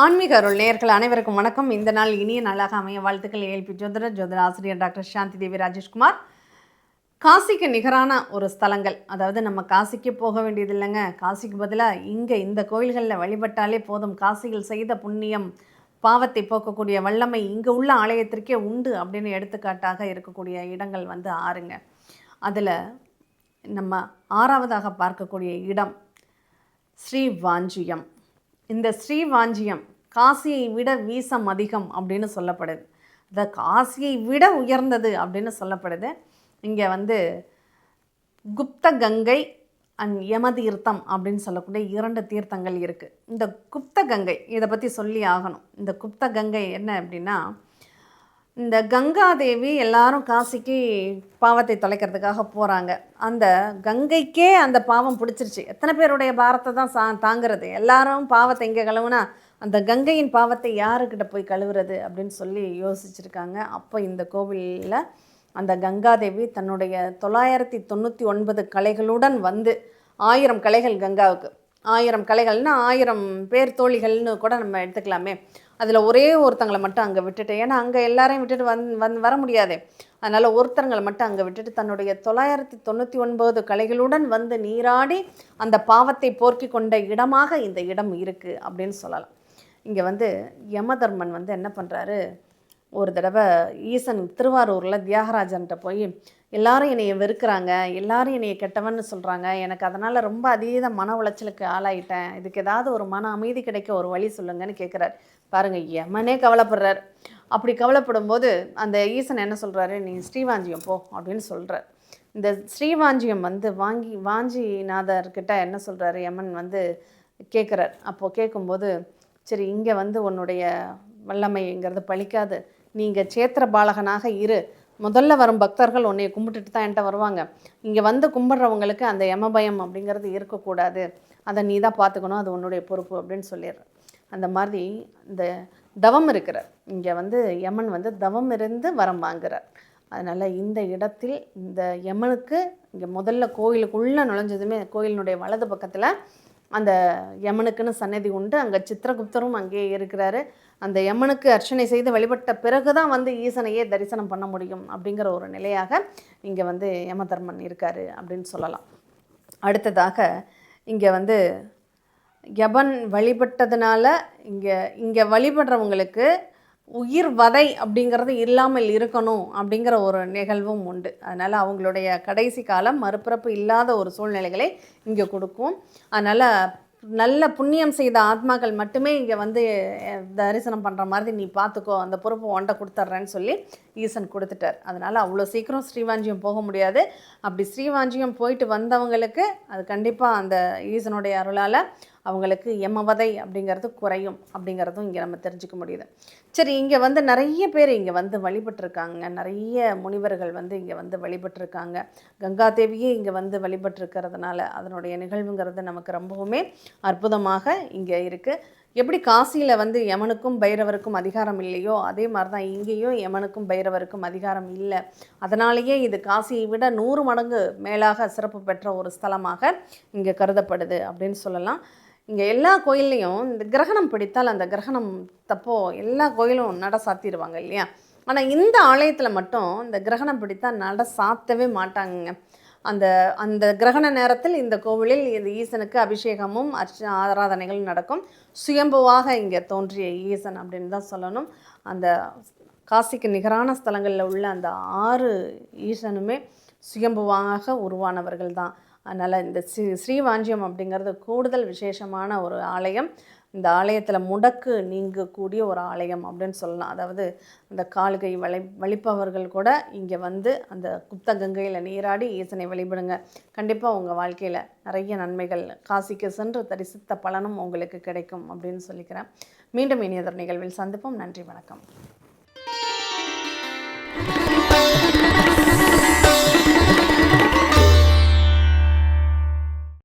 ஆன்மீக அருள் நேயர்கள் அனைவருக்கும் வணக்கம். இந்த நாள் இனிய நாளாக அமைய வாழ்த்துக்கள். ஏஎல்பி ஜோதிட ஆசிரியர் டாக்டர் சாந்தி தேவி ராஜேஷ்குமார். காசிக்கு நிகரான ஒரு ஸ்தலங்கள், அதாவது நம்ம காசிக்கு போக வேண்டியது இல்லைங்க. காசிக்கு பதிலாக இங்கே இந்த கோயில்களில் வழிபட்டாலே போதும். காசியில் செய்த புண்ணியம் பாவத்தை போக்கக்கூடிய வல்லமை இங்கே உள்ள ஆலயத்திற்கே உண்டு அப்படின்னு எடுத்துக்காட்டாக இருக்கக்கூடிய இடங்கள் ஆறுங்க. அதில் நம்ம ஆறாவதாக பார்க்கக்கூடிய இடம் ஸ்ரீவாஞ்சியம். இந்த ஸ்ரீவாஞ்சியம் காசியை விட வீசம் அதிகம் அப்படின்னு சொல்லப்படுது. இந்த காசியை விட உயர்ந்தது அப்படின்னு சொல்லப்படுது. இங்கே குப்த கங்கை அண்ட் யமதீர்த்தம் அப்படின்னு சொல்லக்கூடிய 2 தீர்த்தங்கள் இருக்குது. இந்த குப்த கங்கை இதை பற்றி சொல்லி ஆகணும். இந்த குப்த கங்கை என்ன அப்படின்னா, இந்த கங்காதேவி எல்லாரும் காசிக்கு பாவத்தை தொலைக்கிறதுக்காக போகிறாங்க. அந்த கங்கைக்கே அந்த பாவம் பிடிச்சிருச்சு. எத்தனை பேருடைய பாரத்தை தான் தாங்கிறது? எல்லாரும் பாவத்தை இங்கே கழுவுனா அந்த கங்கையின் பாவத்தை யாருக்கிட்ட போய் கழுவுறது அப்படின்னு சொல்லி யோசிச்சுருக்காங்க. அப்போ இந்த கோவிலில் அந்த கங்காதேவி தன்னுடைய 999 கலைகளுடன் 1000 கலைகள் கங்காவுக்கு, 1000 கலைகள்னா 1000 பேர் தோழிகள்னு கூட நம்ம எடுத்துக்கலாமே. அதில் ஒரே ஒருத்தங்களை மட்டும் அங்கே விட்டுட்டு, ஏன்னா அங்கே எல்லாரையும் விட்டுட்டு வர முடியாதே, அதனால் ஒருத்தங்களை மட்டும் அங்கே விட்டுட்டு தன்னுடைய 999 கலைகளுடன் நீராடி அந்த பாவத்தை போர்க்கி கொண்ட இடமாக இந்த இடம் இருக்குது அப்படின்னு சொல்லலாம். இங்கே யமதர்மன் என்ன பண்ணுறாரு, ஒரு தடவை ஈசன் திருவாரூரில் தியாகராஜன்கிட்ட போய், எல்லாரும் என்னையை வெறுக்கிறாங்க, எல்லாரும் என்னையை கெட்டவன்னு சொல்கிறாங்க, எனக்கு அதனால் ரொம்ப அதீத மன உளைச்சலுக்கு ஆளாயிட்டேன், இதுக்கு ஏதாவது ஒரு மன அமைதி கிடைக்க ஒரு வழி சொல்லுங்கன்னு கேட்குறாரு. பாருங்கள், யமனே கவலைப்படுறார். அப்படி கவலைப்படும் போது அந்த ஈசன் என்ன சொல்கிறாரு, நீ ஸ்ரீவாஞ்சியம் போ அப்படின்னு சொல்கிறார். இந்த ஸ்ரீவாஞ்சியம் வாஞ்சிநாதர்கிட்ட என்ன சொல்கிறாரு, யமன் கேட்குறார். அப்போது கேட்கும்போது, சரி இங்கே உன்னுடைய வல்லமைங்கிறது பழிக்காது, நீங்கள் சேத்திர பாலகனாக இரு, முதல்ல வரும் பக்தர்கள் உன்னை கும்பிட்டுட்டு தான் என்கிட்ட வருவாங்க, இங்கே கும்பிட்றவங்களுக்கு அந்த யமபயம் அப்படிங்கிறது இருக்கக்கூடாது, அதை நீ தான் பார்த்துக்கணும், அது உன்னுடைய பொறுப்பு அப்படின்னு சொல்லிடுற. அந்த மாதிரி இந்த தவம் இருக்கிறார். இங்கே யமன் தவம் இருந்து வரம் வாங்குறார். அதனால் இந்த இடத்தில் இந்த யமனுக்கு இங்கே முதல்ல கோயிலுக்குள்ளே நுழைஞ்சதுமே கோயிலினுடைய வலது பக்கத்தில் அந்த யமனுக்குன்னு சன்னதி உண்டு. அங்கே சித்திரகுப்தரும் அங்கேயே இருக்கிறாரு. அந்த யமனுக்கு அர்ச்சனை செய்து வழிபட்ட பிறகு தான் ஈசனையே தரிசனம் பண்ண முடியும் அப்படிங்கிற ஒரு நிலையாக இங்கே யமதர்மன் இருக்கார் அப்படின்னு சொல்லலாம். அடுத்ததாக இங்கே யமன் வழிபட்டதுனால இங்கே வழிபடுறவங்களுக்கு உயிர் வதை அப்படிங்கிறது இல்லாமல் இருக்கணும் அப்படிங்கிற ஒரு நிகழ்வும் உண்டு. அதனால் அவங்களுடைய கடைசி காலம் மறுபிறப்பு இல்லாத ஒரு சூழ்நிலைகளை இங்கே கொடுக்கும். அதனால் நல்ல புண்ணியம் செய்த ஆத்மாக்கள் மட்டுமே இங்கே தரிசனம் பண்ணுற மாதிரி நீ பார்த்துக்கோ, அந்த பொறுப்பு ஒன்றை கொடுத்துட்றேன்னு சொல்லி ஈசன் கொடுத்துட்டார். அதனால் அவ்வளோ சீக்கிரம் ஸ்ரீவாஞ்சியம் போக முடியாது. அப்படி ஸ்ரீவாஞ்சியம் போயிட்டு வந்தவங்களுக்கு அது கண்டிப்பாக அந்த ஈசனுடைய அருளால் அவங்களுக்கு யமவதை அப்படிங்கிறது குறையும் அப்படிங்கிறதும் இங்கே நம்ம தெரிஞ்சுக்க முடியுது. சரி, இங்கே நிறைய பேர் இங்கே வழிபட்டிருக்காங்க. நிறைய முனிவர்கள் இங்கே வழிபட்டிருக்காங்க. கங்காதேவியே இங்கே வழிபட்டிருக்கிறதுனால அதனுடைய நிகழ்வுங்கிறது நமக்கு ரொம்பவுமே அற்புதமாக இங்கே இருக்குது. எப்படி காசியில் யமனுக்கும் பைரவருக்கும் அதிகாரம் இல்லையோ, அதே மாதிரி தான் இங்கேயும் யமனுக்கும் பைரவருக்கும் அதிகாரம் இல்லை. அதனாலேயே இது காசியை விட 100 மடங்கு மேலாக சிறப்பு பெற்ற ஒரு ஸ்தலமாக இங்கே கருதப்படுது அப்படின்னு சொல்லலாம். இங்கே எல்லா கோயில்லையும் இந்த கிரகணம் பிடித்தால் அந்த கிரகணம் தப்போ எல்லா கோயிலும் நட சாத்திடுவாங்க இல்லையா. ஆனால் இந்த ஆலயத்தில் மட்டும் இந்த கிரகணம் பிடித்தால் நட சாத்தவே மாட்டாங்க. அந்த அந்த கிரகண நேரத்தில் இந்த கோவிலில் இது ஈசனுக்கு அபிஷேகமும் ஆராதனைகளும் நடக்கும். சுயம்புவாக இங்கே தோன்றிய ஈசன் அப்படின்னு தான் சொல்லணும். அந்த காசிக்கு நிகரான ஸ்தலங்களில் உள்ள அந்த 6 ஈசனுமே சுயம்புவாக உருவானவர்கள் தான். அதனால் இந்த ஸ்ரீவாஞ்சியம் அப்படிங்கிறது கூடுதல் விசேஷமான ஒரு ஆலயம். இந்த ஆலயத்தில் முடக்கு நீங்கக்கூடிய ஒரு ஆலயம் அப்படின்னு சொல்லலாம். அதாவது அந்த கால்கை வலிப்பவர்கள் கூட இங்கே அந்த குப்த கங்கையில் நீராடி ஈசனை வழிபடுங்க. கண்டிப்பாக உங்கள் வாழ்க்கையில் நிறைய நன்மைகள், காசிக்கு சென்று தரிசித்த பலனும் உங்களுக்கு கிடைக்கும் அப்படின்னு சொல்லிக்கிறேன். மீண்டும் இனியதொரு நிகழ்வில் சந்திப்போம். நன்றி, வணக்கம்.